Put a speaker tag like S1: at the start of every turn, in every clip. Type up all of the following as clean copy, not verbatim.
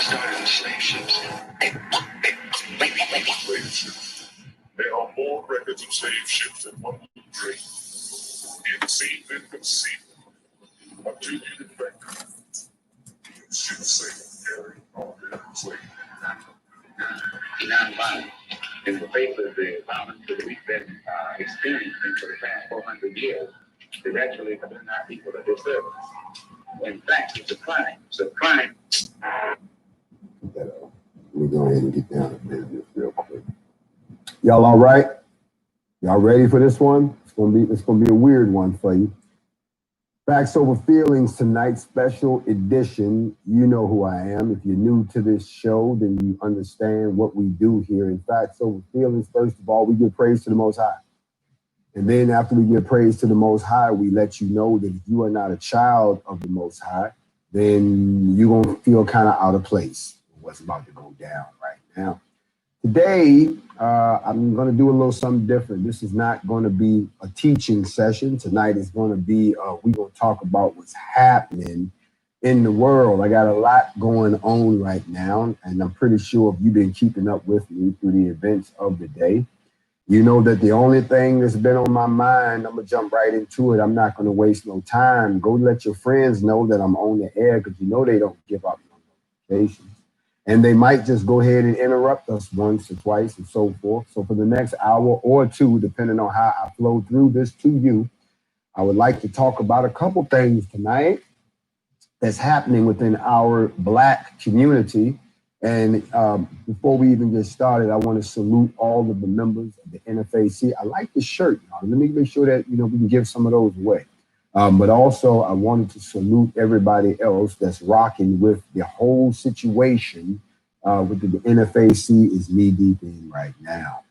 S1: started in slave ships. Slave ships. There are more records of slave ships than one would dream. It seemed inconceivable until you reflect. Ships sail carrying all their slaves. Non-violent. In the face of the violence that we've been experiencing for the past 400 years, they actually have been not people that deserve. In fact, it's a crime. It's a crime.
S2: Let me go ahead and get down to business real quick. Y'all all right? Y'all ready for this one? It's gonna be a weird one for you. Facts Over Feelings tonight, special edition. You know who I am. If you're new to this show, then you understand what we do here. In Facts Over Feelings, first of all, we give praise to the Most High. And then after we give praise to the Most High, we let you know that if you are not a child of the Most High, then you're going to feel kind of out of place with what's about to go down right now. Today, I'm going to do a little something different. This is not going to be a teaching session. Tonight is going to be, we're going to talk about what's happening in the world. I got a lot going on right now, and I'm pretty sure if you've been keeping up with me through the events of the day, you know that the only thing that's been on my mind, I'm going to jump right into it. I'm not going to waste no time. Go let your friends know that I'm on the air, because you know they don't give up no notifications. And they might just go ahead and interrupt us once or twice and so forth. So for the next hour or two, depending on how I flow through this to you, I would like to talk about a couple things tonight that's happening within our Black community. And before we even get started, I want to salute all of the members of the NFAC. I like the shirt. Let me make sure that, we can give some of those away. But also, I wanted to salute everybody else that's rocking with the whole situation with the NFAC is knee deep in right now.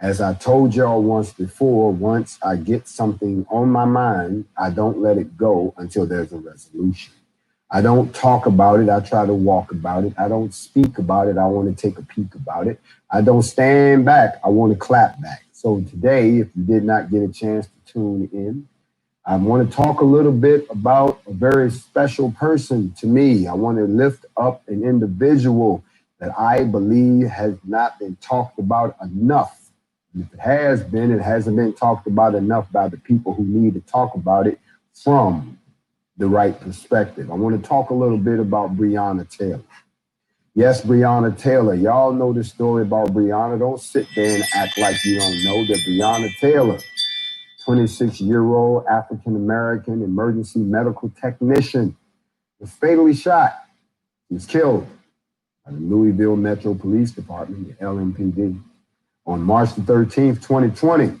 S2: As I told y'all once before, once I get something on my mind, I don't let it go until there's a resolution. I don't talk about it. I try to walk about it. I don't speak about it. I want to take a peek about it. I don't stand back. I want to clap back. So today, if you did not get a chance to tune in, I want to talk a little bit about a very special person to me. I want to lift up an individual that I believe has not been talked about enough. And if it has been, it hasn't been talked about enough by the people who need to talk about it from the right perspective. I want to talk a little bit about Breonna Taylor. Yes, Breonna Taylor. Y'all know the story about Breonna. Don't sit there and act like you don't know that Breonna Taylor, 26-year-old African-American emergency medical technician, was fatally shot. He was killed by the Louisville Metro Police Department, the LMPD, on March the 13th, 2020.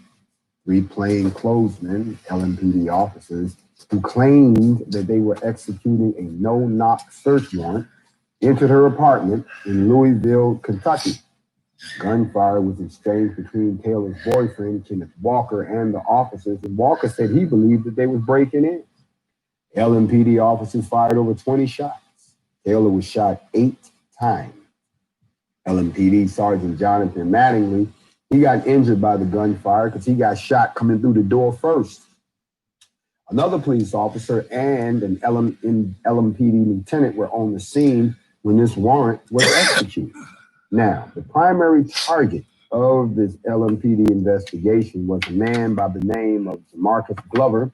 S2: 3 plainclothesmen, LMPD officers, who claimed that they were executing a no-knock search warrant, entered her apartment in Louisville, Kentucky. Gunfire was exchanged between Taylor's boyfriend, Kenneth Walker, and the officers, and Walker said he believed that they was breaking in. LMPD officers fired over 20 shots. Taylor was shot 8 times. LMPD Sergeant Jonathan Mattingly, he got injured by the gunfire because he got shot coming through the door first. Another police officer and an LMPD lieutenant were on the scene when this warrant was executed. Now, the primary target of this LMPD investigation was a man by the name of Marcus Glover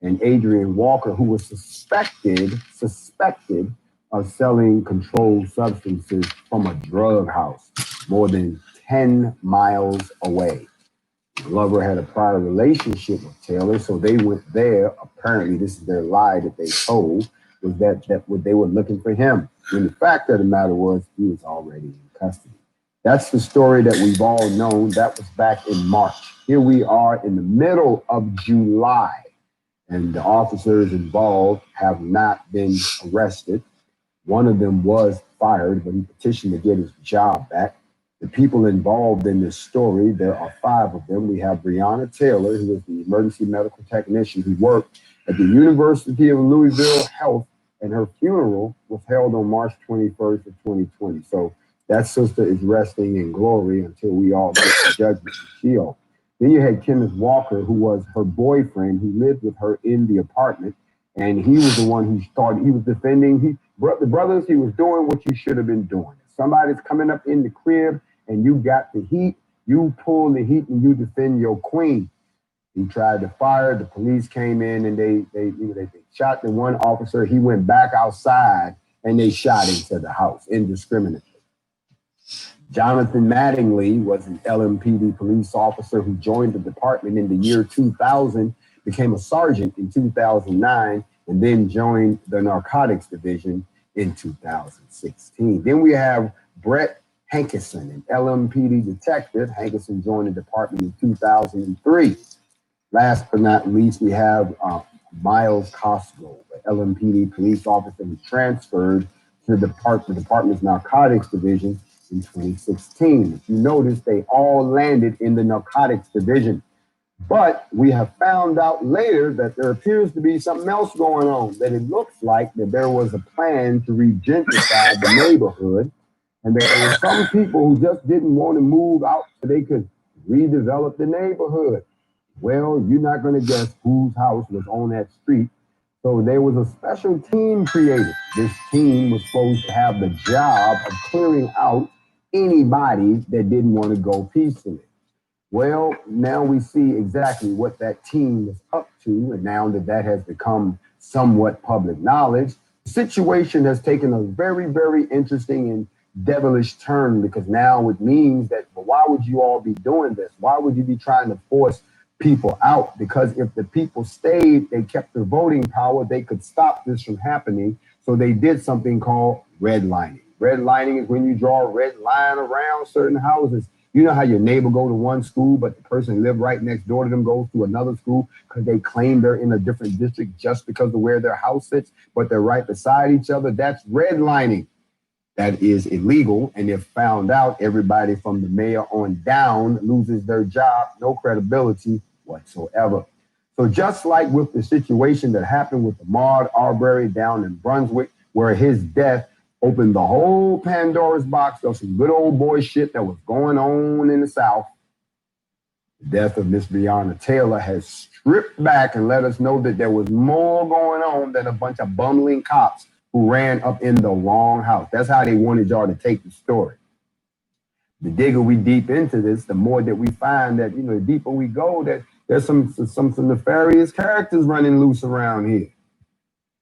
S2: and Adrian Walker, who was suspected of selling controlled substances from a drug house more than 10 miles away. Glover had a prior relationship with Taylor, so they went there. Apparently, this is their lie that they told, was that they were looking for him. When the fact of the matter was, he was already in custody. That's the story that we've all known. That was back in March. Here we are in the middle of July, and the officers involved have not been arrested. One of them was fired, but he petitioned to get his job back. The people involved in this story, there are 5 of them. We have Breonna Taylor, who is the emergency medical technician who worked at the University of Louisville Health, and her funeral was held on March 21st of 2020. So that sister is resting in glory until we all get the judgment of Sheol. Then you had Kenneth Walker, who was her boyfriend, who lived with her in the apartment. And he was the one who started, he was defending, The brothers, he was doing what you should have been doing. Somebody's coming up in the crib and you got the heat, you pull the heat and you defend your queen. He tried to fire. The police came in and they shot the one officer. He went back outside and they shot into the house indiscriminately. Jonathan Mattingly was an LMPD police officer who joined the department in the year 2000, became a sergeant in 2009, and then joined the narcotics division in 2016. Then we have Brett Hankerson, an LMPD detective. Hankerson joined the department in 2003. Last but not least, we have Miles Cosgrove, an LMPD police officer who transferred to the department's narcotics division in 2016. If you notice, they all landed in the narcotics division. But we have found out later that there appears to be something else going on, that it looks like that there was a plan to regentrify the neighborhood, and there were some people who just didn't want to move out so they could redevelop the neighborhood. Well, you're not going to guess whose house was on that street. So there was a special team created. This team was supposed to have the job of clearing out anybody that didn't want to go peacefully. Well, now we see exactly what that team is up to, and now that has become somewhat public knowledge, the situation has taken a very, very interesting and devilish turn, because now it means that, well, why would you all be doing this? Why would you be trying to force people out? Because if the people stayed, they kept their voting power, they could stop this from happening. So they did something called redlining. Redlining is when you draw a red line around certain houses. You know how your neighbor go to one school, but the person who live right next door to them goes to another school because they claim they're in a different district just because of where their house sits, but they're right beside each other. That's redlining. That is illegal. And if found out, everybody from the mayor on down loses their job, no credibility whatsoever. So just like with the situation that happened with Ahmaud Arbery down in Brunswick, where his death opened the whole Pandora's box of some good old boy shit that was going on in the South, the death of Miss Breonna Taylor has stripped back and let us know that there was more going on than a bunch of bumbling cops who ran up in the wrong house. That's how they wanted y'all to take the story. The digger we deep into this, the more that we find that, the deeper we go, that there's some nefarious characters running loose around here.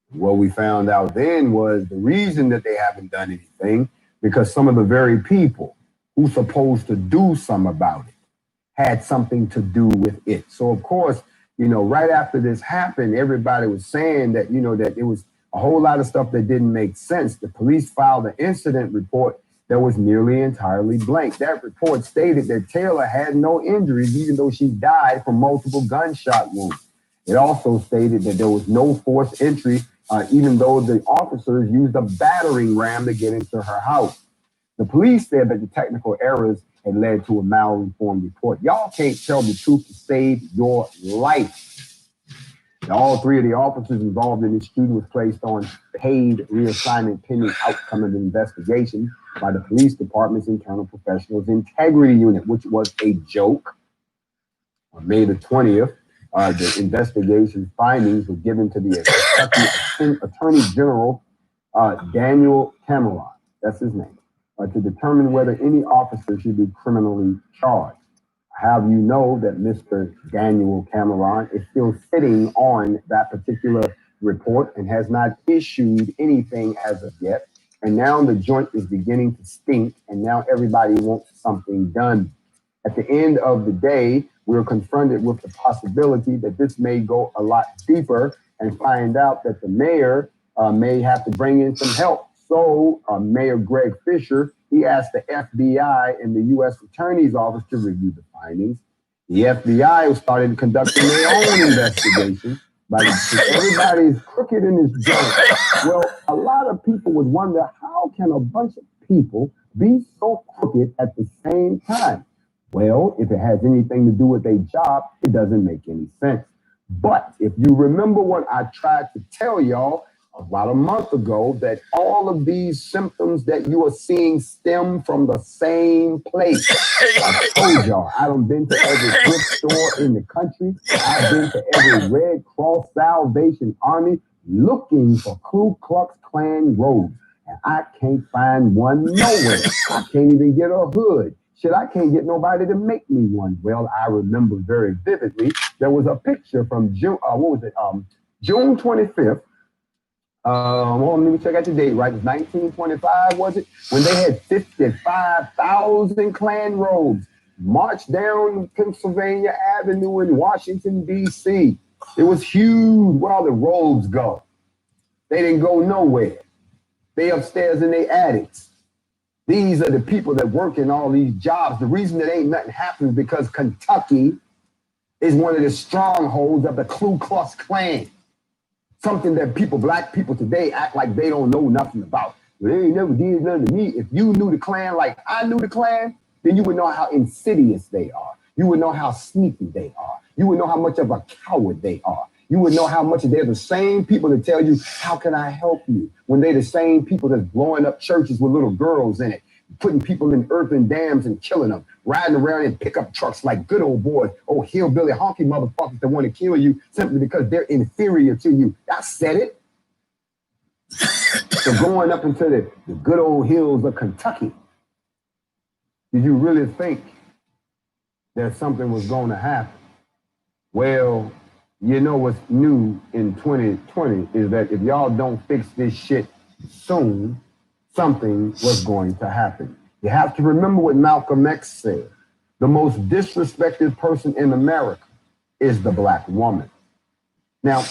S2: What we found out then was the reason that they haven't done anything, because some of the very people who supposed to do something about it had something to do with it. So of course, right after this happened, everybody was saying that, that it was a whole lot of stuff that didn't make sense. The police filed an incident report that was nearly entirely blank. That report stated that Taylor had no injuries, even though she died from multiple gunshot wounds. It also stated that there was no forced entry, even though the officers used a battering ram to get into her house. The police said that the technical errors had led to a mal-informed report. Y'all can't tell the truth to save your life. All three of the officers involved in this shooting was placed on paid reassignment pending outcome of the investigation by the police department's internal professionals integrity unit, which was a joke. On May the 20th, the investigation findings were given to the Kentucky Attorney General, Daniel Cameron, that's his name, to determine whether any officer should be criminally charged. Have you know that Mr. Daniel Cameron is still sitting on that particular report and has not issued anything as of yet. And now the joint is beginning to stink, and now everybody wants something done. At the end of the day, we're confronted with the possibility that this may go a lot deeper and find out that the mayor may have to bring in some help. So Mayor Greg Fisher, he asked the FBI and the U.S. Attorney's Office to review the findings. The FBI started conducting their own investigation. But everybody's crooked in this joint. Well, a lot of people would wonder, how can a bunch of people be so crooked at the same time? Well, if it has anything to do with a job, it doesn't make any sense. But if you remember what I tried to tell y'all about a month ago, that all of these symptoms that you are seeing stem from the same place. I told y'all, I done been to every thrift store in the country. I've been to every Red Cross Salvation Army looking for Ku Klux Klan robes, and I can't find one nowhere. I can't even get a hood. Shit, I can't get nobody to make me one. Well, I remember very vividly, there was a picture from June, June 25th. Well, let me check out the date, right? It was 1925, was it? When they had 55,000 Klan robes marched down Pennsylvania Avenue in Washington, D.C. It was huge. Where all the robes go? They didn't go nowhere. They upstairs in their attics. These are the people that work in all these jobs. The reason that ain't nothing happening is because Kentucky is one of the strongholds of the Ku Klux Klan. Something that people, black people today, act like they don't know nothing about. Well, they ain't never did nothing to me. If you knew the Klan like I knew the Klan, then you would know how insidious they are. You would know how sneaky they are. You would know how much of a coward they are. You would know how much they're the same people that tell you, how can I help you? When they're the same people that's blowing up churches with little girls in it, putting people in earthen dams and killing them, riding around in pickup trucks like good old boys, old hillbilly honky motherfuckers that want to kill you simply because they're inferior to you. I said it. So going up into the good old hills of Kentucky, did you really think that something was going to happen? Well, you know what's new in 2020 is that if y'all don't fix this shit soon, something was going to happen. You have to remember what Malcolm X said. The most disrespected person in America is the black woman. Now,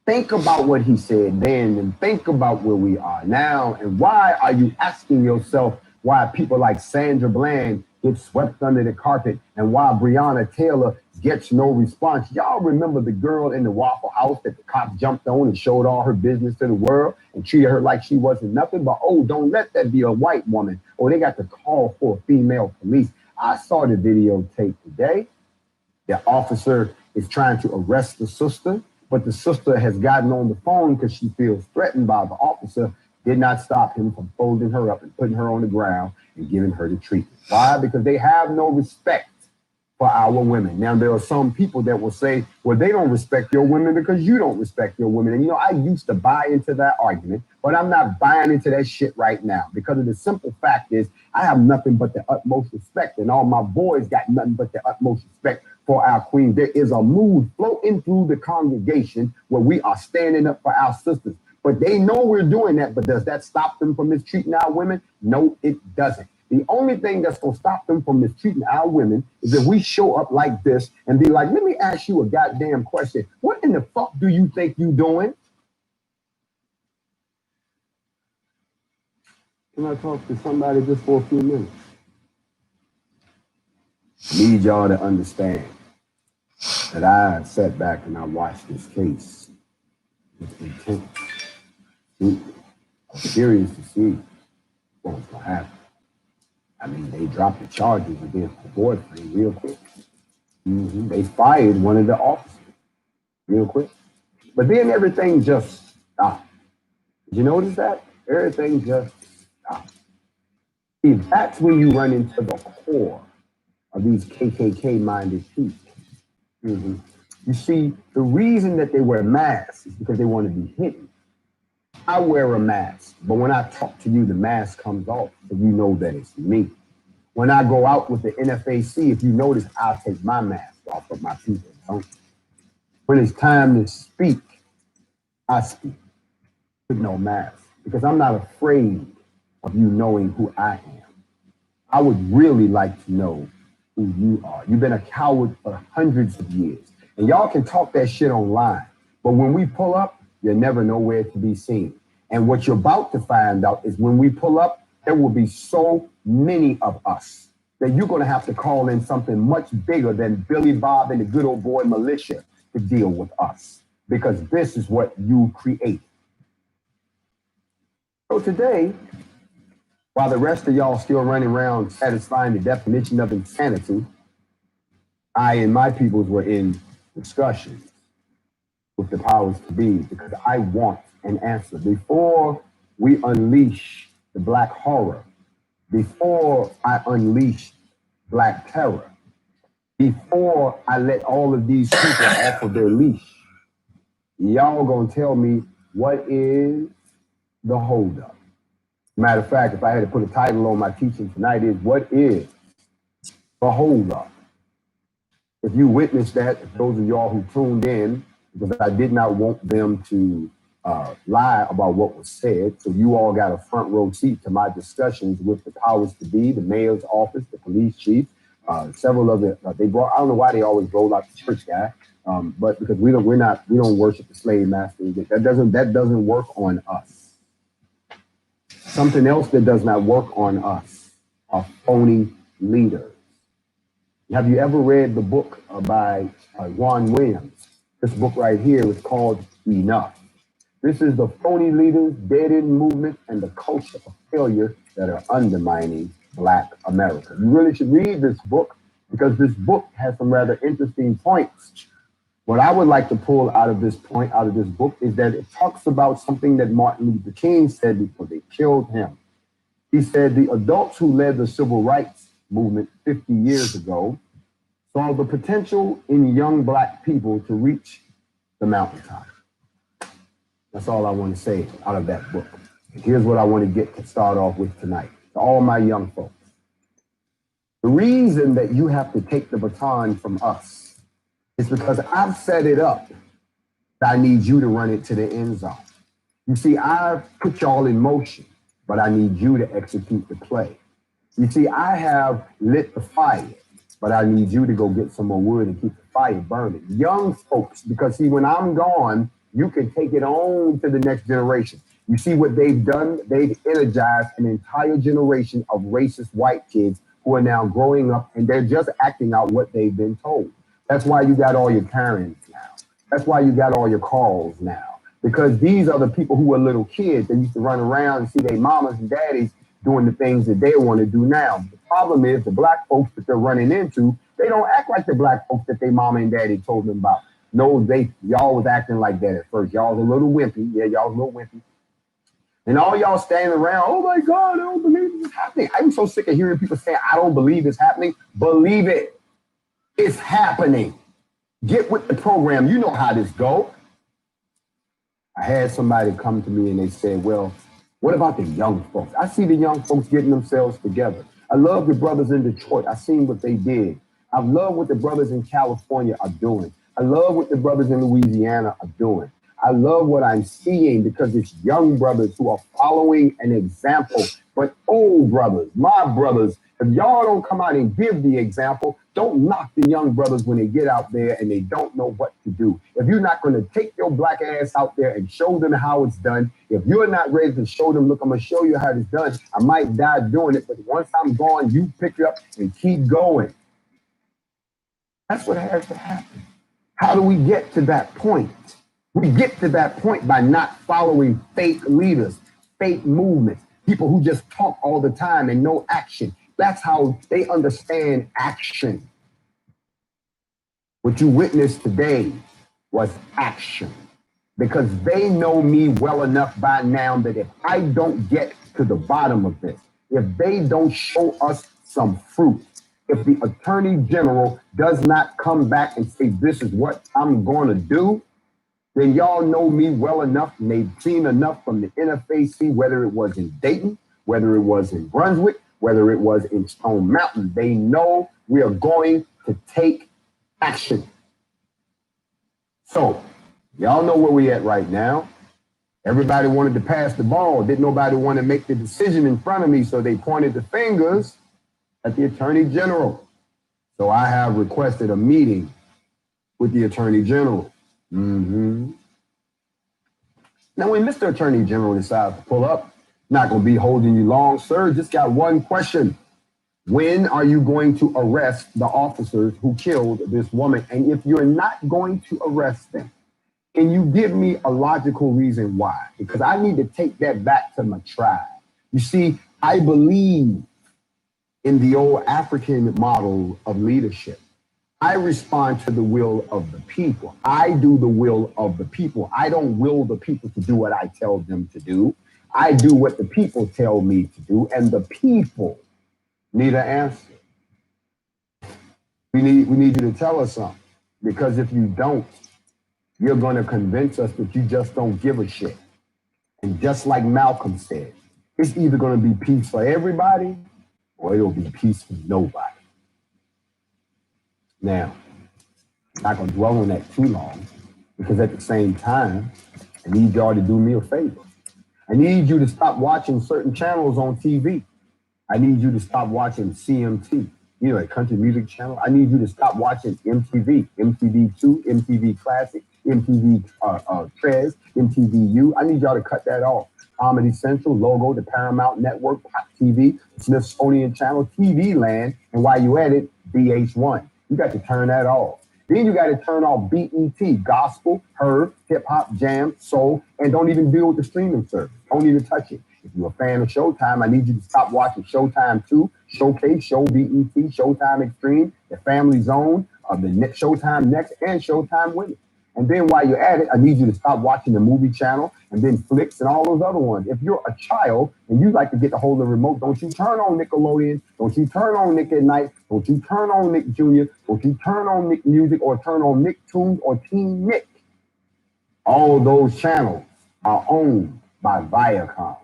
S2: think about what he said then and think about where we are now. And why are you asking yourself why people like Sandra Bland get swept under the carpet and why Breonna Taylor gets no response? Y'all remember the girl in the Waffle House that the cops jumped on and showed all her business to the world and treated her like she wasn't nothing? But oh, don't let that be a white woman. Oh, they got to call for a female police. I saw the videotape today. The officer is trying to arrest the sister, but the sister has gotten on the phone because she feels threatened by the officer, did not stop him from folding her up and putting her on the ground and giving her the treatment. Why? Because they have no respect for our women. Now, there are some people that will say, well, they don't respect your women because you don't respect your women. And, you know, I used to buy into that argument, but I'm not buying into that shit right now because of the simple fact is I have nothing but the utmost respect, and all my boys got nothing but the utmost respect for our queen. There is a mood floating through the congregation where we are standing up for our sisters. But they know we're doing that, but does that stop them from mistreating our women? No, it doesn't. The only thing that's going to stop them from mistreating our women is if we show up like this and be like, let me ask you a goddamn question. What in the fuck do you think you doing? Can I talk to somebody just for a few minutes? I need y'all to understand that I sat back and I watched this case with intent. I'm curious to see what was going to happen. I mean, they dropped the charges against the boyfriend real quick. They fired one of the officers real quick. But then everything just stopped. Did you notice that? Everything just stopped. See, that's when you run into the core of these KKK-minded people. You see, the reason that they wear masks is because they want to be hidden. I wear a mask, but when I talk to you, the mask comes off, so you know that it's me. When I go out with the NFAC, if you notice, I'll take my mask off of my people. Don't. When it's time to speak, I speak with no mask because I'm not afraid of you knowing who I am. I would really like to know who you are. You've been a coward for hundreds of years, and y'all can talk that shit online, but when we pull up, you're never nowhere to be seen. And what you're about to find out is when we pull up, there will be so many of us that you're going to have to call in something much bigger than Billy Bob and the good old boy militia to deal with us, because this is what you create. So today, while the rest of y'all still running around satisfying the definition of insanity, I and my peoples were in discussions with the powers to be because I want an answer. Before we unleash the black horror, before I unleash black terror, before I let all of these people off of their leash, Y'all gonna tell me what is the holdup. Matter of fact, if I had to put a title on my teaching tonight, is what is the holdup? If you witnessed that, if those of y'all who tuned in, because I did not want them to lie about what was said, so you all got a front row seat to my discussions with the powers to be, the mayor's office, the police chief, several of it. They brought. I don't know why they always roll out the church guy, but because we don't worship the slave master. That doesn't work on us. Something else that does not work on us are phony leaders. Have you ever read the book by Juan Williams? This book right here is called Enough. This is the phony leaders, dead-end movement, and the culture of failure that are undermining Black America. You really should read this book because this book has some rather interesting points. What I would like to pull out of this book, is that it talks about something that Martin Luther King said before they killed him. He said the adults who led the civil rights movement 50 years ago saw the potential in young Black people to reach the mountaintop. That's all I want to say out of that book. Here's what I want to get to start off with tonight. To all my young folks. The reason that you have to take the baton from us is because I've set it up that I need you to run it to the end zone. You see, I've put y'all in motion, but I need you to execute the play. You see, I have lit the fire, but I need you to go get some more wood and keep the fire burning. Young folks, because see, when I'm gone, you can take it on to the next generation. You see what they've done? They've energized an entire generation of racist white kids who are now growing up and they're just acting out what they've been told. That's why you got all your Karens now. That's why you got all your Carls now. Because these are the people who were little kids that used to run around and see their mamas and daddies doing the things that they want to do now. The problem is the Black folks that they're running into, they don't act like the Black folks that their mama and daddy told them about. No, y'all was acting like that at first. Y'all was a little wimpy. Yeah, y'all was a little wimpy. And all y'all standing around, oh my God, I don't believe it's happening. I'm so sick of hearing people say, I don't believe it's happening. Believe it. It's happening. Get with the program. You know how this go. I had somebody come to me and they said, well, what about the young folks? I see the young folks getting themselves together. I love the brothers in Detroit. I seen what they did. I love what the brothers in California are doing. I love what the brothers in Louisiana are doing. I love what I'm seeing because it's young brothers who are following an example. But old brothers, my brothers, if y'all don't come out and give the example, don't knock the young brothers when they get out there and they don't know what to do. If you're not going to take your Black ass out there and show them how it's done, if you're not ready to show them, look, I'm going to show you how it's done. I might die doing it, but once I'm gone, you pick it up and keep going. That's what has to happen. How do we get to that point? We get to that point by not following fake leaders, fake movements, people who just talk all the time and no action. That's how they understand action. What you witnessed today was action because they know me well enough by now that if I don't get to the bottom of this, if they don't show us some fruit, if the Attorney General does not come back and say, this is what I'm going to do, then y'all know me well enough and they've seen enough from the NFAC, whether it was in Dayton, whether it was in Brunswick, whether it was in Stone Mountain. They know we are going to take action. So y'all know where we at right now. Everybody wanted to pass the ball. Didn't nobody want to make the decision in front of me, so they pointed the fingers at the Attorney General. So I have requested a meeting with the Attorney General. Now, when Mr. Attorney General decides to pull up, not going to be holding you long, sir. Just got one question. When are you going to arrest the officers who killed this woman? And if you're not going to arrest them, can you give me a logical reason why? Because I need to take that back to my tribe. You see, I believe in the old African model of leadership. I respond to the will of the people. I do the will of the people. I don't will the people to do what I tell them to do. I do what the people tell me to do, and the people need an answer. We need you to tell us something, because if you don't, You're going to convince us that you just don't give a shit. And just like Malcolm said, it's either going to be peace for everybody or it'll be peace for nobody. Now, I'm not going to dwell on that too long because at the same time, I need y'all to do me a favor. I need you to stop watching certain channels on TV. I need you to stop watching CMT, a country music channel. I need you to stop watching MTV, MTV2, MTV Classic, MTV Trez, MTVU. I need y'all to cut that off. Comedy Central, Logo, the Paramount Network, Pop TV, Smithsonian Channel, TV Land, and while you at it, VH1. You got to turn that off. Then you got to turn off BET, gospel, herb, hip hop, jam, soul, and don't even deal with the streaming service. Don't even touch it. If you're a fan of Showtime, I need you to stop watching Showtime 2, Showcase, Show BET, Showtime Extreme, the Family Zone, the Showtime Next, and Showtime Women. And then while you're at it, I need you to stop watching the movie channel and then Flicks and all those other ones. If you're a child and you like to get the hold of the remote, don't you turn on Nickelodeon, don't you turn on Nick at Night, don't you turn on Nick Jr., don't you turn on Nick Music or turn on Nicktoons or Teen Nick. All those channels are owned by Viacom.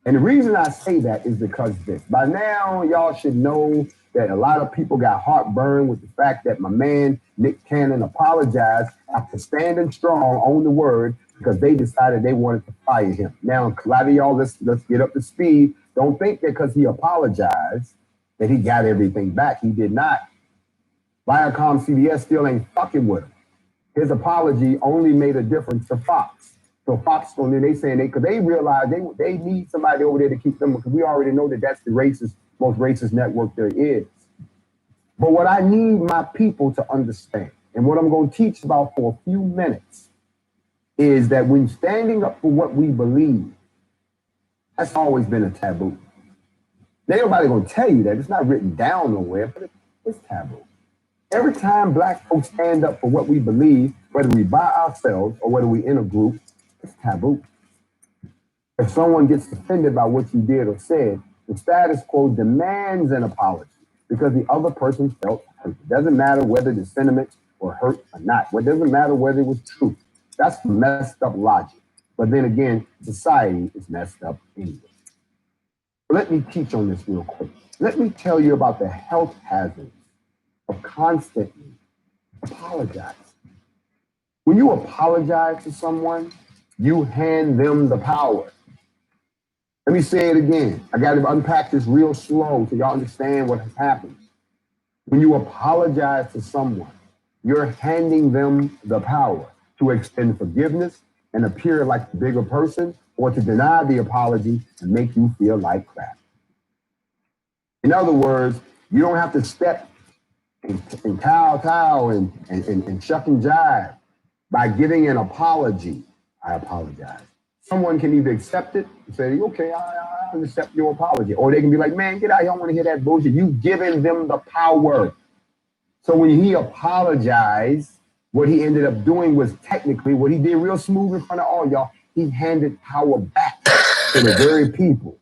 S2: And the reason I say that is because this. By now, y'all should know that a lot of people got heartburn with the fact that my man, Nick Cannon, apologized after standing strong on the word because they decided they wanted to fire him. Now, a lot of y'all, let's get up to speed. Don't think that because he apologized that he got everything back. He did not. Viacom CBS still ain't fucking with him. His apology only made a difference to Fox. So Fox, they saying because they realize they need somebody over there to keep them because we already know that that's the most racist network there is. But what I need my people to understand, and what I'm going to teach about for a few minutes, is that when standing up for what we believe, that's always been a taboo. Now, nobody going to tell you that. It's not written down nowhere, but it's taboo. Every time black folks stand up for what we believe, whether we by ourselves or whether we in a group, it's taboo. If someone gets offended by what you did or said, the status quo demands an apology because the other person felt hurt. It doesn't matter whether the sentiments were hurt or not. It doesn't matter whether it was true. That's messed up logic. But then again, society is messed up anyway. Let me teach on this real quick. Let me tell you about the health hazards of constantly apologizing. When you apologize to someone, you hand them the power. Let me say it again. I got to unpack this real slow so y'all understand what has happened. When you apologize to someone, you're handing them the power to extend forgiveness and appear like the bigger person or to deny the apology and make you feel like crap. In other words, you don't have to step and kowtow and shuck and jive by giving an apology. I apologize. Someone can either accept it and say, okay, I accept your apology. Or they can be like, man, get out here. I don't want to hear that bullshit. You've given them the power. So when he apologized, what he ended up doing was technically what he did real smooth in front of all y'all. He handed power back to the very people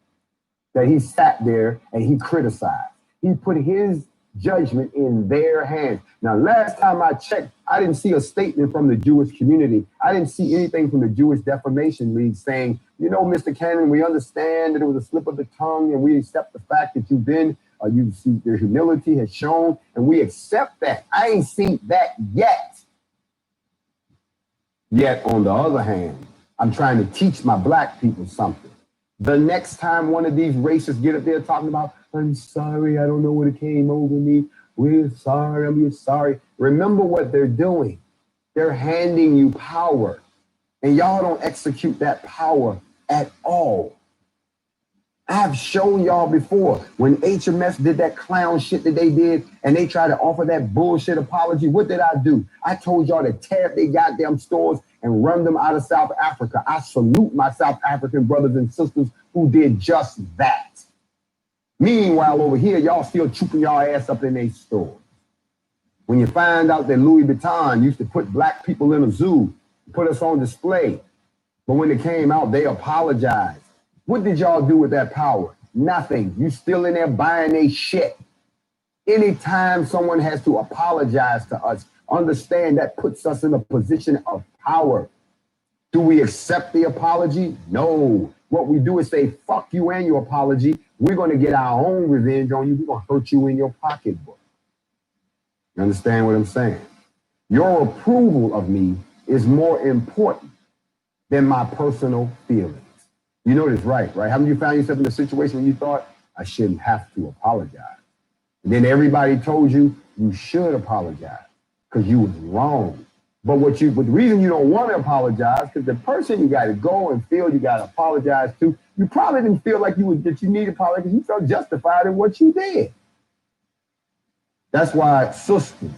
S2: that he sat there and he criticized. He put his judgment in their hands. Now, last time I checked, I didn't see a statement from the Jewish community. I didn't see anything from the Jewish Defamation League saying, Mr. Cannon, we understand that it was a slip of the tongue and we accept the fact that you've been, you see your humility has shown and we accept that. I ain't seen that yet. Yet, on the other hand, I'm trying to teach my black people something. The next time one of these racists get up there talking about, I'm sorry, I don't know what it came over me. We're sorry. Remember what they're doing. They're handing you power. And y'all don't execute that power at all. I've shown y'all before when HMS did that clown shit that they did and they tried to offer that bullshit apology. What did I do? I told y'all to tear up their goddamn stores and run them out of South Africa. I salute my South African brothers and sisters who did just that. Meanwhile, over here, y'all still chooping y'all ass up in their stores. When you find out that Louis Vuitton used to put black people in a zoo, put us on display, but when it came out, they apologized. What did y'all do with that power? Nothing. You still in there buying their shit. Anytime someone has to apologize to us, Understand that puts us in a position of power. Do we accept the apology? No. What we do is say, fuck you and your apology. We're going to get our own revenge on you. We're going to hurt you in your pocketbook. You understand what I'm saying? Your approval of me is more important than my personal feelings. You know this, right? Haven't you found yourself in a situation where you thought, I shouldn't have to apologize? And then everybody told you, you should apologize because you was wrong. But the reason you don't want to apologize, because the person you got to go and feel you got to apologize to, you probably didn't feel like that you needed to apologize because you felt justified in what you did. That's why sisters,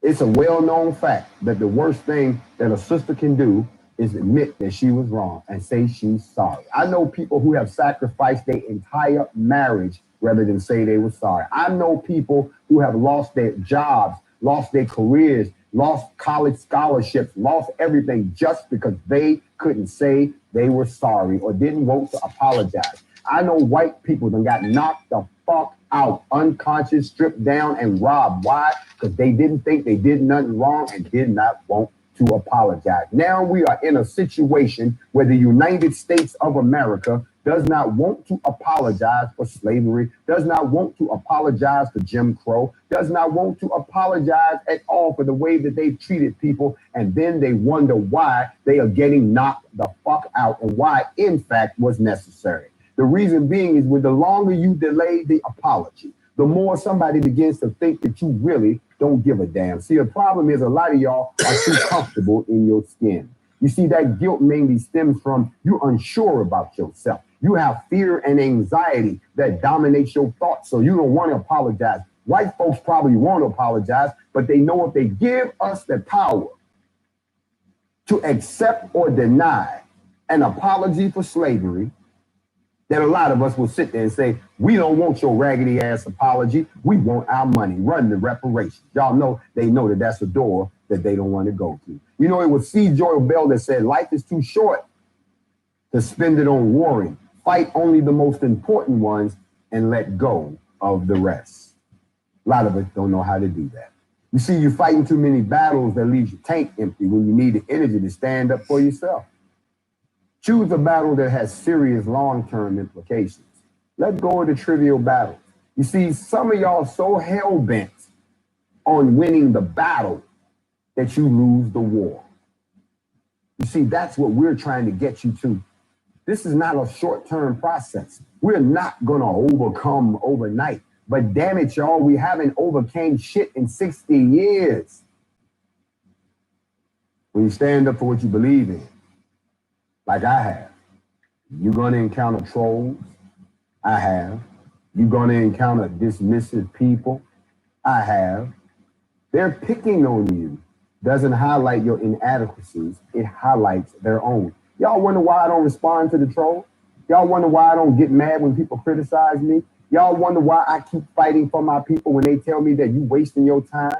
S2: it's a well-known fact that the worst thing that a sister can do is admit that she was wrong and say she's sorry. I know people who have sacrificed their entire marriage rather than say they were sorry. I know people who have lost their jobs, lost their careers, lost college scholarships, lost everything just because they couldn't say they were sorry or didn't want to apologize. I know white people that got knocked the fuck out, unconscious, stripped down, and robbed. Why? Because they didn't think they did nothing wrong and did not want to apologize. Now we are in a situation where the United States of America does not want to apologize for slavery, does not want to apologize for Jim Crow, does not want to apologize at all for the way that they've treated people. And then they wonder why they are getting knocked the fuck out and why, in fact, was necessary. The reason being is with the longer you delay the apology, the more somebody begins to think that you really don't give a damn. See, the problem is a lot of y'all are too comfortable in your skin. You see, that guilt mainly stems from you're unsure about yourself. You have fear and anxiety that dominates your thoughts, so you don't want to apologize. White folks probably want to apologize, but they know if they give us the power to accept or deny an apology for slavery, that a lot of us will sit there and say, we don't want your raggedy ass apology. We want our money. Run the reparations. Y'all know they know that that's a door that they don't want to go through. You know, it was C. Joy Bell that said, life is too short to spend it on warring. Fight only the most important ones and let go of the rest. A lot of us don't know how to do that. You see, you're fighting too many battles that leaves your tank empty when you need the energy to stand up for yourself. Choose a battle that has serious long-term implications. Let go of the trivial battles. You see, some of y'all so hell-bent on winning the battle that you lose the war. You see, that's what we're trying to get you to. This is not a short-term process. We're not going to overcome overnight. But damn it, y'all, we haven't overcame shit in 60 years. When you stand up for what you believe in, like I have, you're going to encounter trolls. I have. You're going to encounter dismissive people. I have. They're picking on you. Doesn't highlight your inadequacies. It highlights their own. Y'all wonder why I don't respond to the troll? Y'all wonder why I don't get mad when people criticize me? Y'all wonder why I keep fighting for my people when they tell me that you wasting your time?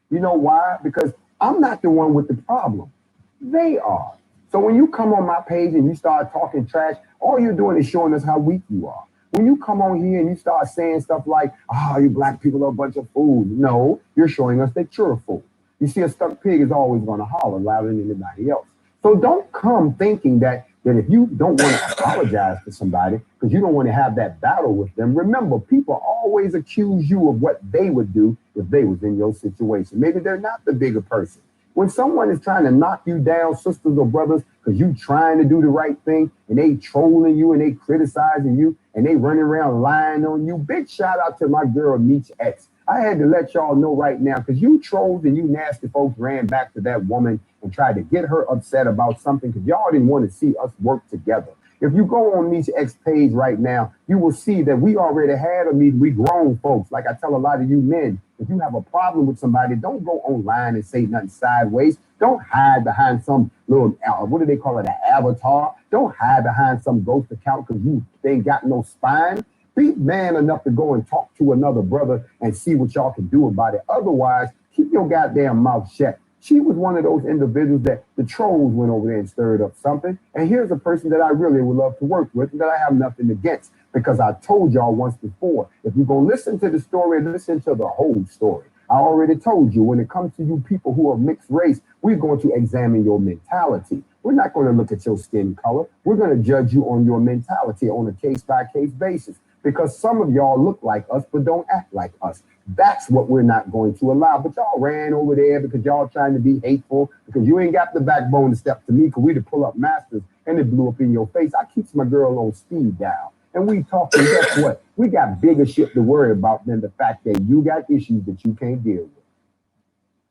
S2: You know why? Because I'm not the one with the problem. They are. So when you come on my page and you start talking trash, all you're doing is showing us how weak you are. When you come on here and you start saying stuff like, you black people are a bunch of fools. No, you're showing us that you're a fool. You see, a stuck pig is always going to holler louder than anybody else. So don't come thinking that if you don't want to apologize to somebody because you don't want to have that battle with them, remember, people always accuse you of what they would do if they was in your situation. Maybe they're not the bigger person. When someone is trying to knock you down, sisters or brothers, because you trying to do the right thing and they trolling you and they criticizing you and they running around lying on you, big shout out to my girl, Meech X. I had to let y'all know right now, because you trolls and you nasty folks ran back to that woman and tried to get her upset about something because y'all didn't want to see us work together. If you go on Meech X page right now, you will see that we already had a meeting. We grown folks. Like I tell a lot of you men, if you have a problem with somebody, don't go online and say nothing sideways. Don't hide behind some little, what do they call it, an avatar. Don't hide behind some ghost account because you ain't got no spine. Be man enough to go and talk to another brother and see what y'all can do about it. Otherwise, keep your goddamn mouth shut. She was one of those individuals that the trolls went over there and stirred up something. And here's a person that I really would love to work with and that I have nothing against, because I told y'all once before, if you're going to listen to the story, listen to the whole story. I already told you, when it comes to you people who are mixed race, we're going to examine your mentality. We're not going to look at your skin color. We're going to judge you on your mentality on a case-by-case basis, because some of y'all look like us but don't act like us. That's what we're not going to allow. But y'all ran over there because y'all trying to be hateful, because you ain't got the backbone to step to me, because we to pull up masters and it blew up in your face. I keeps my girl on speed dial. And we talking, guess what? We got bigger shit to worry about than the fact that you got issues that you can't deal with.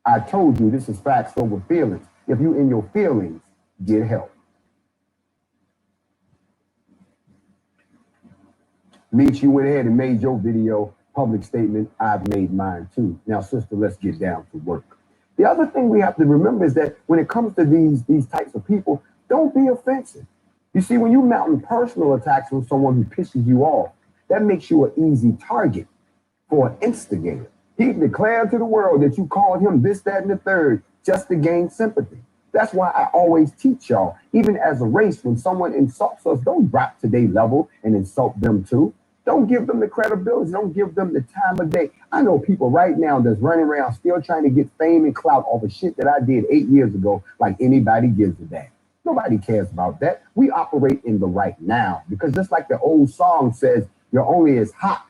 S2: I told you this is facts over feelings. If you in your feelings, get help. Meech, you went ahead and made your video public statement. I've made mine too. Now, sister, let's get down to work. The other thing we have to remember is that when it comes to these types of people, don't be offensive. You see, when you mounting personal attacks on someone who pisses you off, that makes you an easy target for an instigator. He declared to the world that you called him this, that, and the third just to gain sympathy. That's why I always teach y'all, even as a race, when someone insults us, don't drop to their level and insult them too. Don't give them the credibility. Don't give them the time of day. I know people right now that's running around still trying to get fame and clout off of shit that I did 8 years ago, like anybody gives a damn. Nobody cares about that. We operate in the right now, because just like the old song says, you're only as hot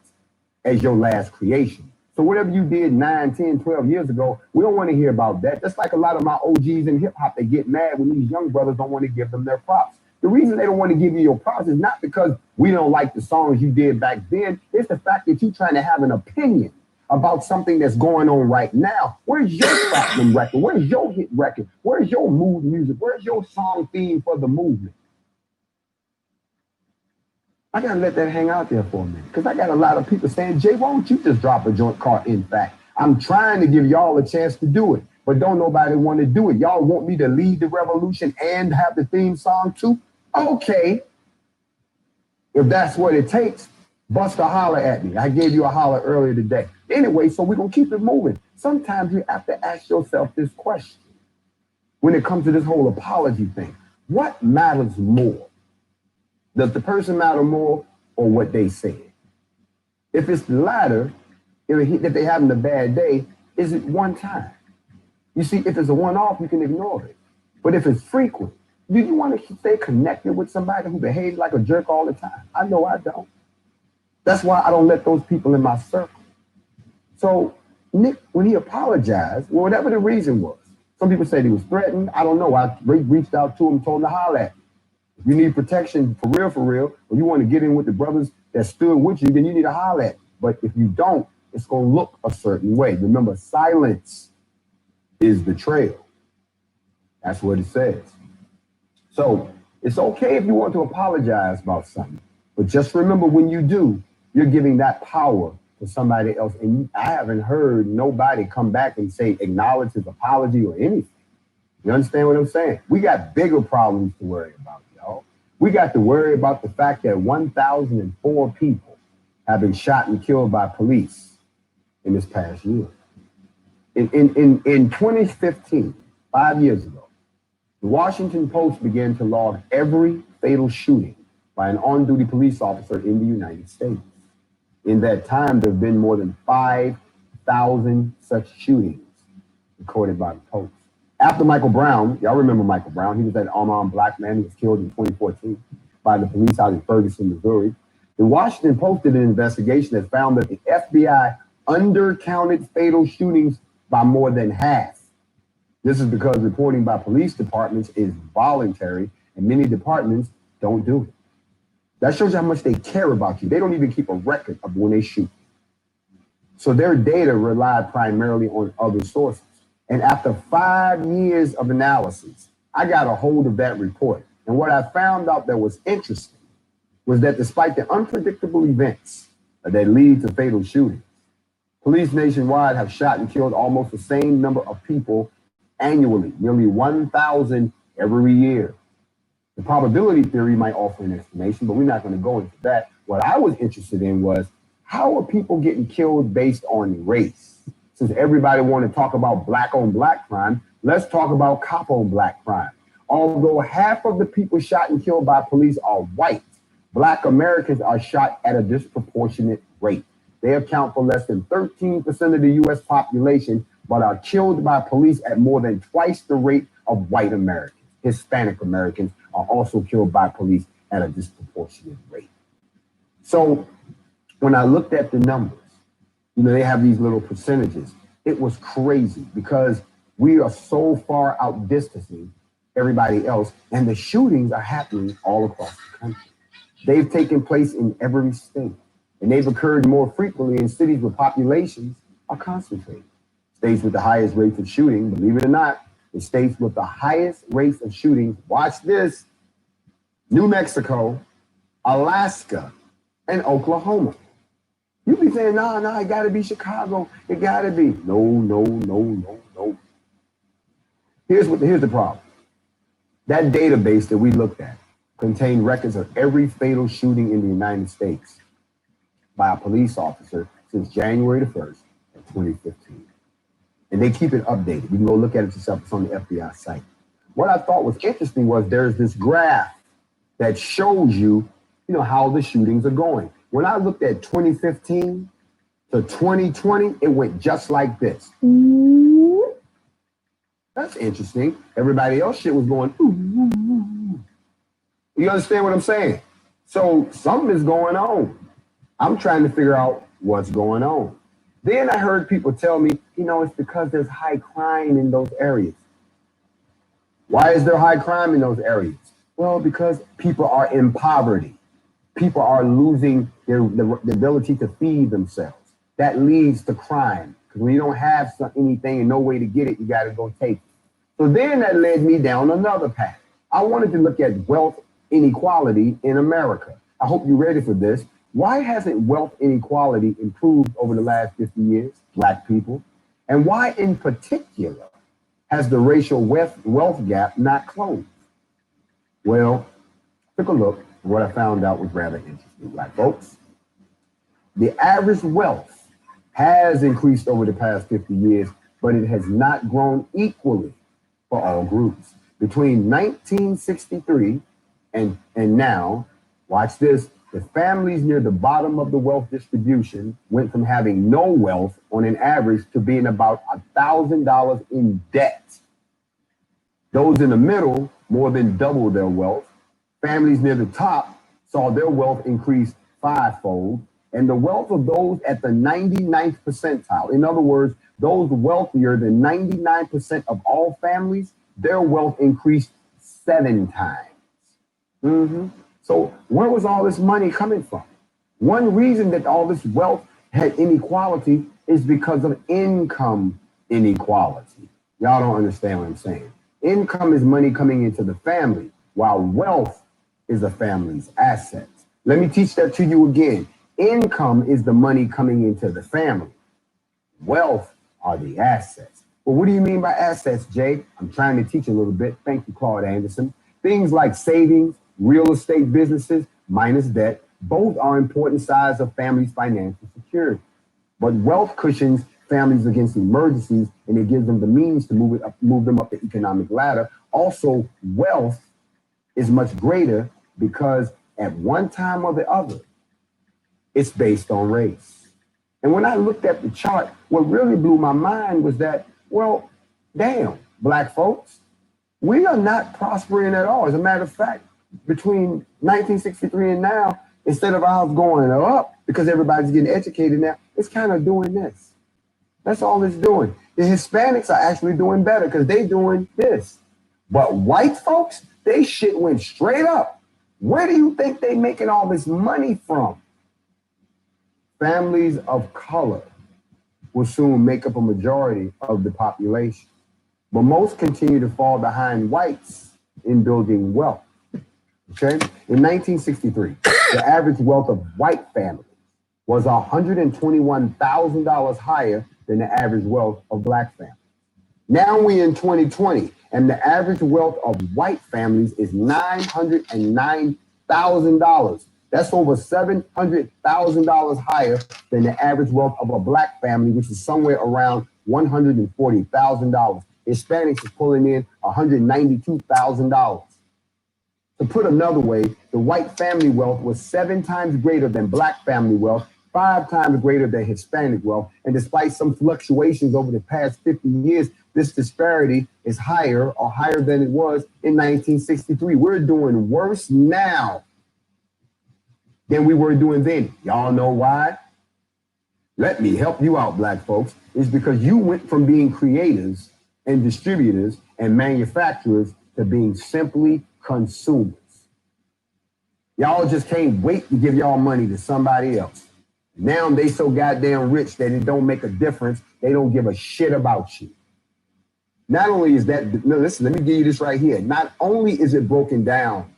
S2: as your last creation. So whatever you did 9, 10, 12 years ago, we don't want to hear about that. Just like a lot of my OGs in hip hop, they get mad when these young brothers don't want to give them their props. The reason they don't want to give you your props is not because we don't like the songs you did back then. It's the fact that you're trying to have an opinion about something that's going on right now. Where's your platinum record? Where's your hit record? Where's your mood music? Where's your song theme for the movement? I gotta let that hang out there for a minute, because I got a lot of people saying, Jay, why don't you just drop a joint called NFAC? I'm trying to give y'all a chance to do it, but don't nobody want to do it. Y'all want me to lead the revolution and have the theme song too? Okay. If that's what it takes, bust a holler at me. I gave you a holler earlier today. Anyway, so we're going to keep it moving. Sometimes you have to ask yourself this question when it comes to this whole apology thing. What matters more? Does the person matter more, or what they said? If it's the latter, if they're having a bad day, is it one time? You see, if it's a one-off, you can ignore it. But if it's frequent, do you want to stay connected with somebody who behaves like a jerk all the time? I know I don't. That's why I don't let those people in my circle. So Nick, when he apologized, well, whatever the reason was, some people said he was threatened. I don't know. I reached out to him, told him to holler at me. If you need protection for real, or you want to get in with the brothers that stood with you, then you need to holler at me. But if you don't, it's going to look a certain way. Remember, silence is betrayal. That's what it says. So it's okay if you want to apologize about something, but just remember, when you do, you're giving that power to somebody else. And I haven't heard nobody come back and say, acknowledge his apology or anything. You understand what I'm saying? We got bigger problems to worry about, y'all. We got to worry about the fact that 1,004 people have been shot and killed by police in this past year. In 2015, 5 years ago, the Washington Post began to log every fatal shooting by an on-duty police officer in the United States. In that time, there have been more than 5,000 such shootings recorded by the Post. After Michael Brown, y'all remember Michael Brown, he was that unarmed black man who was killed in 2014 by the police out in Ferguson, Missouri. The Washington Post did an investigation that found that the FBI undercounted fatal shootings by more than half. This is because reporting by police departments is voluntary, and many departments don't do it. That shows you how much they care about you. They don't even keep a record of when they shoot. So their data relied primarily on other sources. And after 5 years of analysis, I got a hold of that report. And what I found out that was interesting was that despite the unpredictable events that lead to fatal shootings, police nationwide have shot and killed almost the same number of people annually, nearly 1,000 every year. The probability theory might offer an explanation, but we're not going to go into that. What I was interested in was, how are people getting killed based on race? Since everybody want to talk about black on black crime, let's talk about cop on black crime. Although half of the people shot and killed by police are white, black Americans are shot at a disproportionate rate. They account for less than 13% of the U.S. population, but are killed by police at more than twice the rate of white Americans. Hispanic Americans are also killed by police at a disproportionate rate. So when I looked at the numbers, they have these little percentages. It was crazy because we are so far outdistancing everybody else, and the shootings are happening all across the country. They've taken place in every state, and they've occurred more frequently in cities where populations are concentrated. States with the highest rates of shooting, believe it or not, the states with the highest rates of shooting, watch this, New Mexico, Alaska, and Oklahoma. You be saying, no, it gotta be Chicago. It gotta be. No. Here's the problem. That database that we looked at contained records of every fatal shooting in the United States by a police officer since January the 1st of 2015. And they keep it updated. You can go look at it yourself. It's on the FBI site. What I thought was interesting was there's this graph that shows you, how the shootings are going. When I looked at 2015 to 2020, it went just like this. That's interesting. Everybody else shit was going. You understand what I'm saying? So something is going on. I'm trying to figure out what's going on. Then I heard people tell me, it's because there's high crime in those areas. Why is there high crime in those areas? Well, because people are in poverty. People are losing the ability to feed themselves. That leads to crime. Because when you don't have anything and no way to get it, you got to go take it. So then that led me down another path. I wanted to look at wealth inequality in America. I hope you're ready for this. Why hasn't wealth inequality improved over the last 50 years, Black people? And why in particular has the racial wealth gap not closed? Well, took a look. What I found out was rather interesting, Black folks. The average wealth has increased over the past 50 years, but it has not grown equally for all groups. Between 1963 and now, watch this, the families near the bottom of the wealth distribution went from having no wealth on an average to being about $1,000 in debt. Those in the middle more than doubled their wealth. Families near the top saw their wealth increase fivefold, and the wealth of those at the 99th percentile, in other words, those wealthier than 99% of all families, their wealth increased 7 times. So where was all this money coming from? One reason that all this wealth had inequality is because of income inequality. Y'all don't understand what I'm saying. Income is money coming into the family, while wealth is a family's assets. Let me teach that to you again. Income is the money coming into the family. Wealth are the assets. Well, what do you mean by assets, Jay? I'm trying to teach a little bit. Thank you, Claude Anderson. Things like savings, real estate businesses, minus debt, both are important sides of families' financial security. But wealth cushions families against emergencies, and it gives them the means to move them up the economic ladder. Also, wealth is much greater because at one time or the other, it's based on race. And when I looked at the chart, what really blew my mind was that, well, damn, Black folks, we are not prospering at all. As a matter of fact, between 1963 and now, instead of ours going up because everybody's getting educated now, it's kind of doing this. That's all it's doing. The Hispanics are actually doing better because they're doing this. But white folks, they shit went straight up. Where do you think they making all this money from? Families of color will soon make up a majority of the population. But most continue to fall behind whites in building wealth. Okay? In 1963, the average wealth of white families was $121,000 higher than the average wealth of Black families. Now we in 2020, and the average wealth of white families is $909,000. That's over $700,000 higher than the average wealth of a Black family, which is somewhere around $140,000. Hispanics is pulling in $192,000. To put another way, the white family wealth was 7 times greater than Black family wealth, 5 times greater than Hispanic wealth. And despite some fluctuations over the past 50 years, this disparity is higher than it was in 1963. We're doing worse now than we were doing then. Y'all know why? Let me help you out, black folks. It's because you went from being creators and distributors and manufacturers to being simply consumers. Y'all just can't wait to give y'all money to somebody else. Now they so goddamn rich that it don't make a difference. They don't give a shit about you. Not only is that, no, listen, let me give you this right here. Not only is it broken down,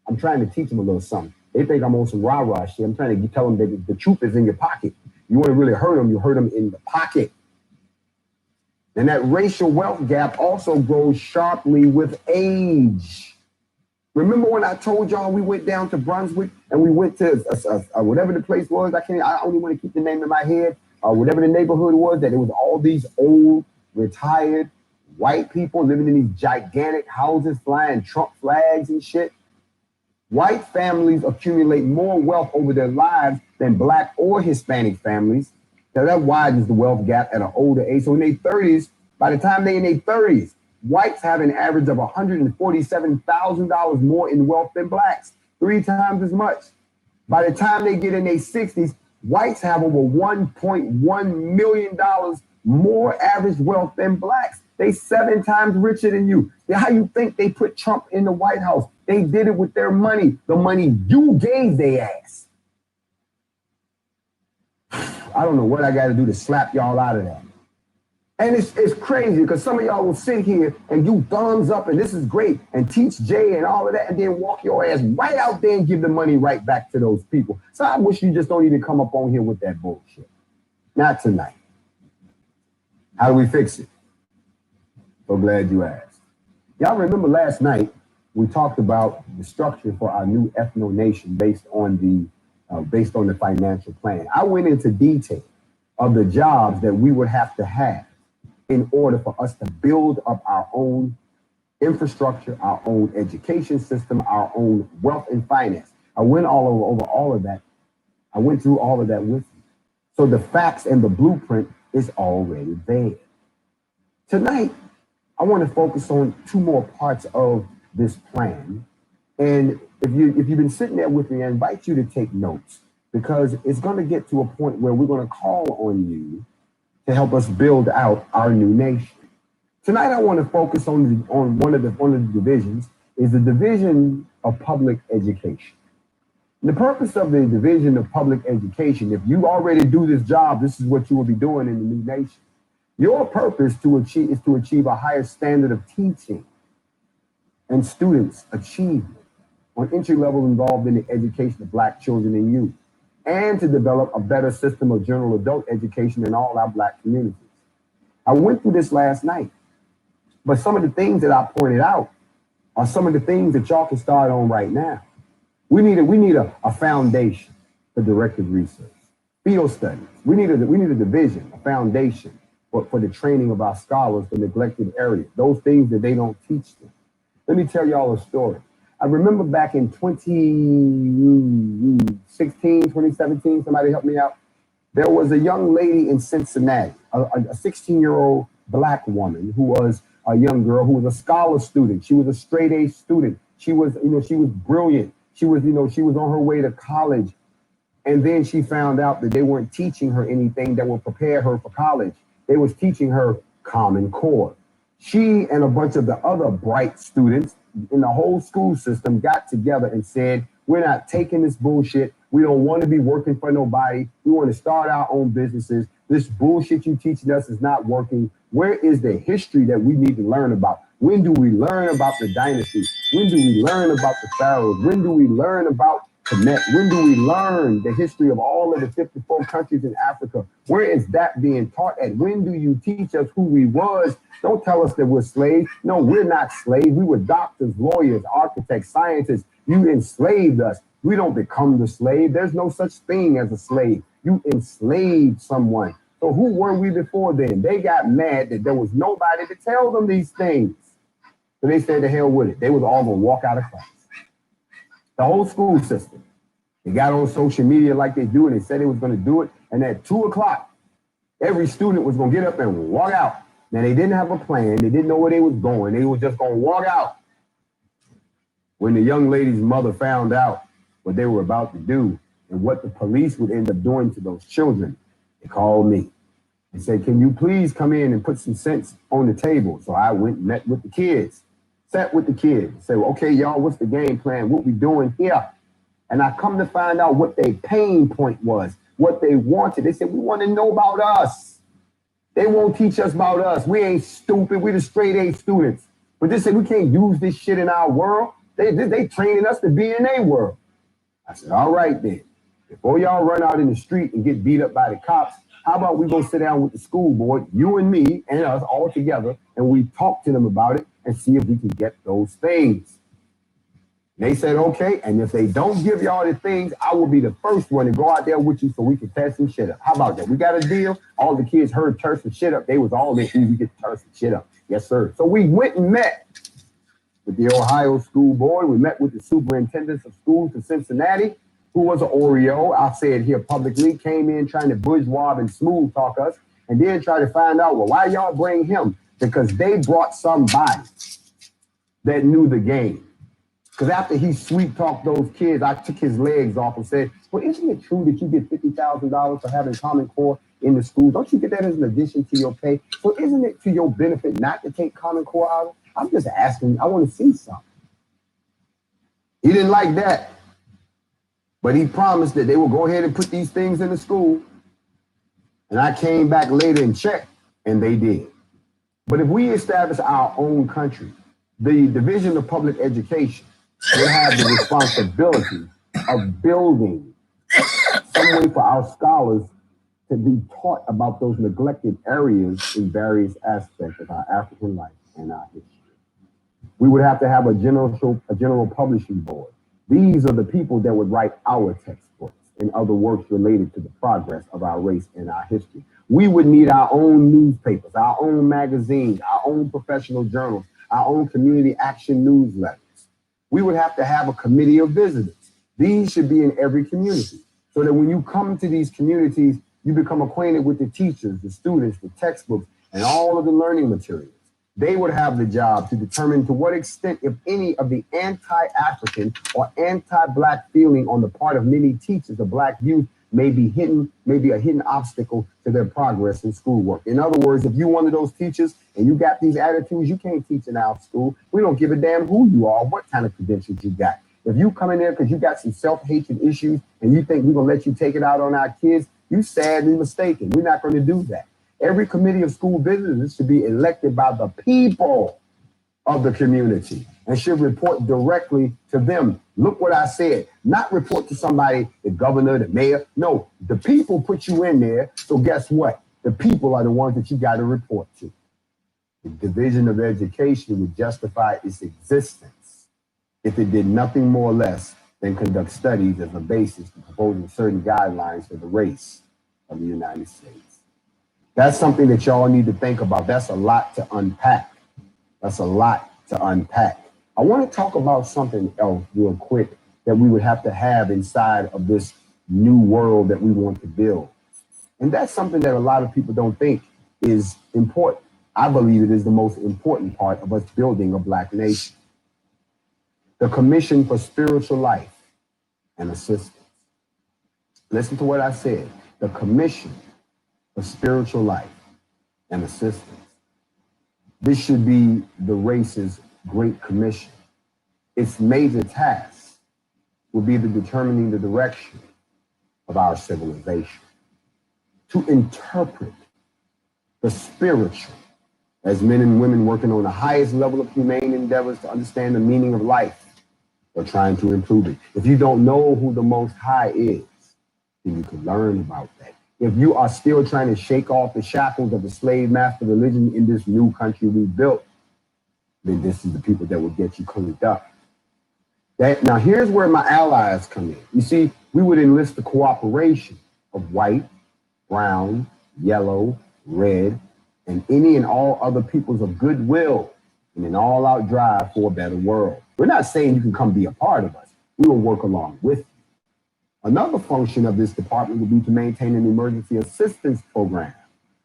S2: I'm trying to teach them a little something. They think I'm on some rah-rah shit. I'm trying to tell them that the truth is in your pocket. You want to really hurt them, you hurt them in the pocket. And that racial wealth gap also grows sharply with age. Remember when I told y'all we went down to Brunswick and we went to whatever the place was? I only want to keep the name in my head. Whatever the neighborhood was, that it was all these old, retired, white people living in these gigantic houses, flying Trump flags and shit. White families accumulate more wealth over their lives than black or Hispanic families. Now that widens the wealth gap at an older age. So in their 30s, by the time they're in their 30s, whites have an average of $147,000 more in wealth than blacks, 3 times as much. By the time they get in their 60s, whites have over $1.1 million more average wealth than blacks. They 7 times richer than you. How you think they put Trump in the White House? They did it with their money, the money you gave their ass. I don't know what I got to do to slap y'all out of that. And it's crazy because some of y'all will sit here and do thumbs up and this is great and teach Jay and all of that and then walk your ass right out there and give the money right back to those people. So I wish you just don't even come up on here with that bullshit. Not tonight. How do we fix it? So glad you asked. Y'all remember last night we talked about the structure for our new ethno nation based on the financial plan. I went into detail of the jobs that we would have to have in order for us to build up our own infrastructure, our own education system, our own wealth and finance. I went over all of that. I went through all of that with you. So the facts and the blueprint is already there. Tonight, I want to focus on 2 more parts of this plan. And if you've been sitting there with me, I invite you to take notes because it's going to get to a point where we're going to call on you to help us build out our new nation. Tonight, I want to focus on one of the divisions is the division of public education. The purpose of the division of public education, if you already do this job, this is what you will be doing in the new nation. Your purpose is to achieve a higher standard of teaching and students' achievement on entry level involved in the education of black children and youth, and to develop a better system of general adult education in all our black communities. I went through this last night, but some of the things that I pointed out are some of the things that y'all can start on right now. We need a foundation for directed research, field studies. We need a division, a foundation for the training of our scholars for neglected areas, those things that they don't teach them. Let me tell y'all a story. I remember back in 2017, somebody help me out. There was a young lady in Cincinnati, a 16-year-old black woman who was a young girl who was a scholar student. She was a straight A student. She was brilliant. She was on her way to college. And then she found out that they weren't teaching her anything that would prepare her for college. They was teaching her Common Core. She and a bunch of the other bright students in the whole school system got together and said, we're not taking this bullshit. We don't want to be working for nobody. We want to start our own businesses. This bullshit you teaching us is not working. Where is the history that we need to learn about? When do we learn about the dynasty? When do we learn about the pharaohs? When do we learn about Kemet? When do we learn the history of all of the 54 countries in Africa? Where is that being taught at? When do you teach us who we was? Don't tell us that we're slaves. No, we're not slaves. We were doctors, lawyers, architects, scientists. You enslaved us. We don't become the slave. There's no such thing as a slave. You enslaved someone. So who were we before then? They got mad that there was nobody to tell them these things. So they said, the hell with it. They was all gonna walk out of class. The whole school system. They got on social media like they do, and they said they was going to do it. And at 2 o'clock, every student was going to get up and walk out. Now, they didn't have a plan. They didn't know where they was going. They were just going to walk out. When the young lady's mother found out what they were about to do and what the police would end up doing to those children, they called me and said, can you please come in and put some sense on the table? So I went and met with the kids, sat with the kids, said, well, okay, y'all, what's the game plan? What we doing here? And I come to find out what their pain point was, what they wanted. They said, we want to know about us. They won't teach us about us. We ain't stupid. We the straight A students. But they said, we can't use this shit in our world. They training us to be in their world. I said, all right then. Before y'all run out in the street and get beat up by the cops, how about we go sit down with the school board, you and me and us all together, and we talk to them about it and see if we can get those things. They said, okay, and if they don't give y'all the things, I will be the first one to go out there with you so we can tear some shit up. How about that? We got a deal. All the kids heard tear some shit up. They was all in, we get to tear some shit up. Yes, sir. So we went and met with the Ohio School Board. We met with the superintendents of schools in Cincinnati, who was an Oreo. I'll say it here publicly, came in trying to bourgeois and smooth talk us, and then try to find out, well, why y'all bring him? Because they brought somebody that knew the game. Because after he sweet talked those kids, I took his legs off and said, well, isn't it true that you get $50,000 for having Common Core in the school? Don't you get that as an addition to your pay? So isn't it to your benefit not to take Common Core out? I'm just asking, I want to see something. He didn't like that. But he promised that they will go ahead and put these things in the school. And I came back later and checked, and they did. But if we establish our own country, the Division of Public Education will have the responsibility of building some way for our scholars to be taught about those neglected areas in various aspects of our African life and our history. We would have to have a general publishing board. These are the people that would write our textbooks and other works related to the progress of our race and our history. We would need our own newspapers, our own magazines, our own professional journals, our own community action newsletters. We would have to have a committee of visitors. These should be in every community so that when you come to these communities, you become acquainted with the teachers, the students, the textbooks, and all of the learning materials. They would have the job to determine to what extent, if any, of the anti-African or anti-Black feeling on the part of many teachers of Black youth may be a hidden obstacle to their progress in schoolwork. In other words, if you're one of those teachers and you got these attitudes, you can't teach in our school. We don't give a damn who you are, what kind of credentials you got. If you come in there because you got some self-hatred issues and you think we're going to let you take it out on our kids, you sadly mistaken. We're not going to do that. Every committee of school visitors should be elected by the people of the community and should report directly to them. Look what I said, not report to somebody, the governor, the mayor. No, the people put you in there. So guess what? The people are the ones that you got to report to. The Division of Education would justify its existence if it did nothing more or less than conduct studies as a basis for proposing certain guidelines for the race of the United States. That's something that y'all need to think about. That's a lot to unpack. That's a lot to unpack. I want to talk about something else real quick that we would have to have inside of this new world that we want to build. And that's something that a lot of people don't think is important. I believe it is the most important part of us building a Black nation. The Commission for Spiritual Life and Assistance. Listen to what I said. The Commission for Spiritual Life and Assistance. This should be the race's great commission. Its major task will be the determining the direction of our civilization. To interpret the spiritual as men and women working on the highest level of humane endeavors to understand the meaning of life or trying to improve it. If you don't know who the Most High is, then you can learn about that. If you are still trying to shake off the shackles of the slave master religion in this new country we built, then this is the people that will get you cleaned up. Now, here's where my allies come in. You see, we would enlist the cooperation of white, brown, yellow, red, and any and all other peoples of goodwill in an all-out drive for a better world. We're not saying you can come be a part of us. We will work along with you. Another function of this department will be to maintain an emergency assistance program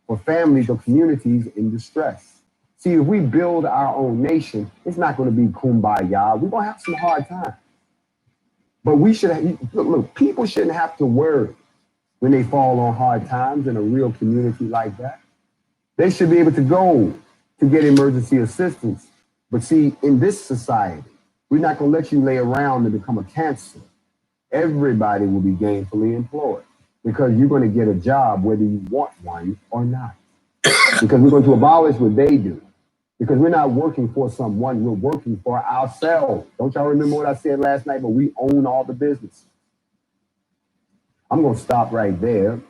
S2: for families or communities in distress. See, if we build our own nation, it's not going to be kumbaya. We're going to have some hard times. But we should look, people shouldn't have to worry when they fall on hard times in a real community like that. They should be able to go to get emergency assistance. But see, in this society, we're not going to let you lay around and become a cancer. Everybody will be gainfully employed because you're going to get a job whether you want one or not. Because we're going to abolish what they do. Because we're not working for someone, we're working for ourselves. Don't y'all remember what I said last night? But we own all the business. I'm going to stop right there.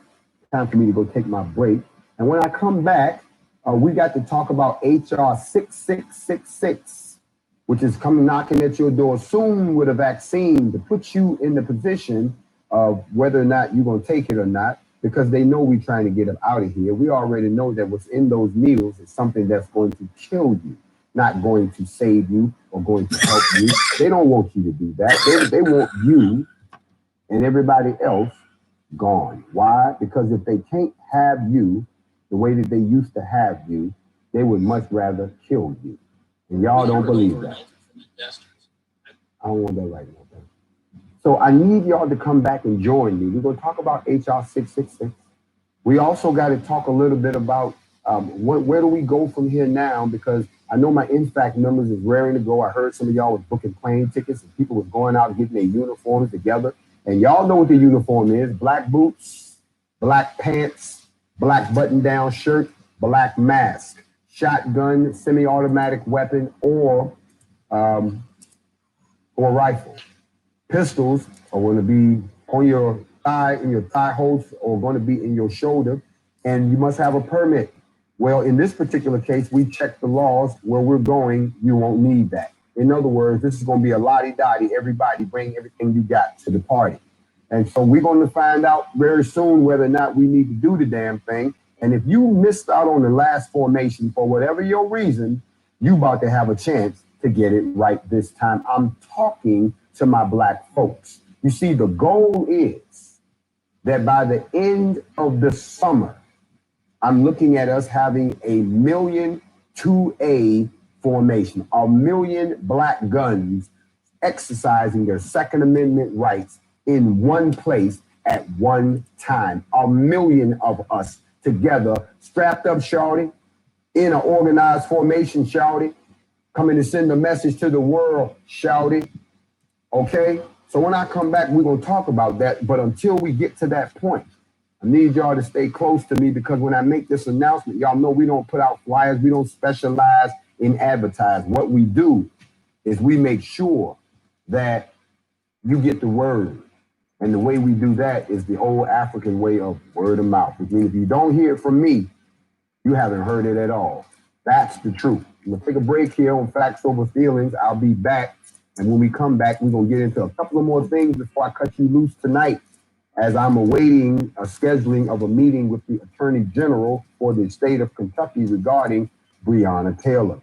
S2: Time for me to go take my break. And when I come back, we got to talk about HR 6666, which is coming knocking at your door soon with a vaccine to put you in the position of whether or not you're going to take it or not, because they know we're trying to get them out of here. We already know that what's in those needles is something that's going to kill you, not going to save you or going to help you. They don't want you to do that. They want you and everybody else gone. Why? Because if they can't have you the way that they used to have you, they would much rather kill you. And y'all don't believe that. I don't want that right now. So I need y'all to come back and join me. We're going to talk about HR 666. We also got to talk a little bit about where do we go from here now, because I know my NFAC numbers is raring to go. I heard some of y'all was booking plane tickets and people was going out and getting their uniforms together. And y'all know what the uniform is: black boots, black pants, black button-down shirt, black mask, shotgun, semi-automatic weapon, or rifle. Pistols are going to be on your thigh, in your thigh holster, or going to be in your shoulder, and you must have a permit. Well, in this particular case, we checked the laws. Where we're going, you won't need that. In other words, this is going to be a lottie-dottie. Everybody bring everything you got to the party. And so we're going to find out very soon whether or not we need to do the damn thing. And if you missed out on the last formation for whatever your reason, you about to have a chance to get it right this time. I'm talking to my black folks. You see, the goal is that by the end of the summer, I'm looking at us having 1 million 2A formation, 1 million black guns exercising their Second Amendment rights in one place at one time. 1 million of us together, strapped up, shawty, in an organized formation, shawty, coming to send a message to the world, shawty. Okay? So when I come back, we're going to talk about that. But until we get to that point, I need y'all to stay close to me, because when I make this announcement, y'all know we don't put out flyers. We don't specialize in advertising. What we do is we make sure that you get the word. And the way we do that is the old African way of word of mouth. Which means if you don't hear it from me, you haven't heard it at all. That's the truth. I'm going to take a break here on Facts Over Feelings. I'll be back. And when we come back, we're going to get into a couple of more things before I cut you loose tonight, as I'm awaiting a scheduling of a meeting with the Attorney General for the state of Kentucky regarding Breonna Taylor.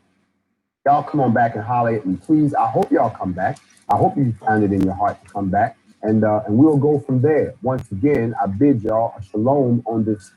S2: Y'all come on back and holler at me, please. I hope y'all come back. I hope you find it in your heart to come back. And we'll go from there. Once again, I bid y'all a shalom on this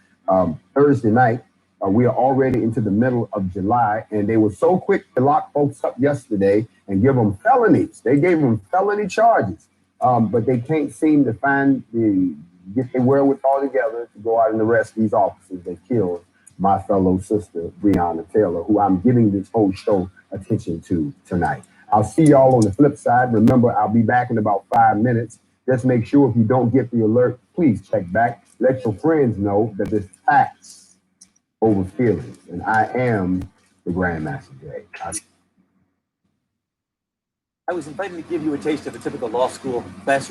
S2: Thursday night. We are already into the middle of July, and they were so quick to lock folks up yesterday and give them felonies. They gave them felony charges, but they can't seem to get their wherewithal together to go out and arrest these officers that killed my fellow sister, Breonna Taylor, who I'm giving this whole show attention to tonight. I'll see y'all on the flip side. Remember, I'll be back in about 5 minutes. Just make sure if you don't get the alert, please check back. Let your friends know that this Facts Over Feelings, and I am the Grandmaster Jay.
S3: I was invited to give you a taste of a typical law school classroom.